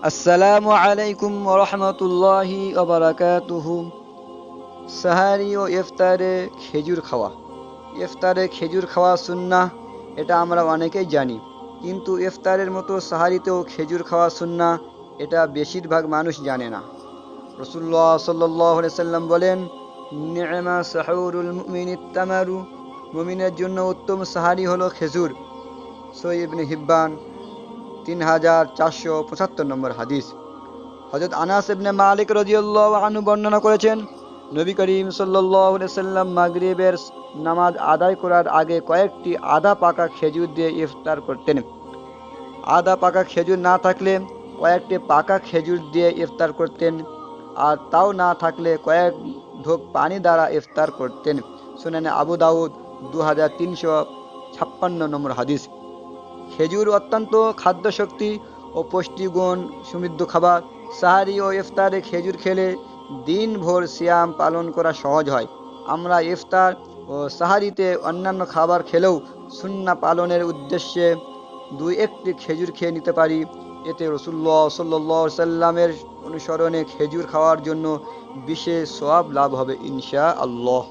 আসসালামু আলাইকুম ওয়া রাহমাতুল্লাহি ওয়া বারাকাতুহু। সাহারি ও ইফতারে খেজুর খাওয়া। ইফতারে খেজুর খাওয়া সুন্নাহ, এটা আমরা অনেকেই জানি। কিন্তু ইফতারের মতো সাহারিতেও খেজুর খাওয়া সুন্নাহ, এটা বেশিরভাগ মানুষ জানে না। রাসূলুল্লাহ সাল্লাল্লাহু আলাইহি সাল্লাম বলেন, নি'মা সাহুরুল মুমিনিত তামারু, মুমিনের জন্য উত্তম সাহারি হলো খেজুর। সহিহ ইবনে হিব্বান 3475 নম্বর হাদিস। হযরত আনাস ইবনে মালিক রাদিয়াল্লাহু আনহু বর্ণনা করেছেন, নবী করিম সাল্লাল্লাহু আলাইহি সাল্লাম মাগরিবের নামাজ আদায় করার আগে কয়েকটি আধা পাকা খেজুর দিয়ে ইফতার করতেন। আধা পাকা খেজুর না থাকলে কয়েকটি পাকা খেজুর দিয়ে ইফতার করতেন, আর তাও না থাকলে কয়েক ঢোক পানি দ্বারা ইফতার করতেন। সুনানে আবু দাউদ 2356 নম্বর হাদিস। খেজুর অত্যন্ত খাদ্যশক্তি ও পুষ্টিগুণ সমৃদ্ধ খাবার। সাহারি ও ইফতারে খেজুর খেলে দিনভর সিয়াম পালন করা সহজ হয়। আমরা ইফতার ও সাহারিতে অন্যান্য খাবার খেলেও সুন্নাহ পালনের উদ্দেশ্যে দুই একটি খেজুর খেয়ে নিতে পারি। এতে রাসূলুল্লাহ সাল্লাল্লাহু আলাইহি সাল্লামের অনুসরণে খেজুর খাওয়ার জন্য বিশেষ সওয়াব লাভ হবে ইনশাআল্লাহ।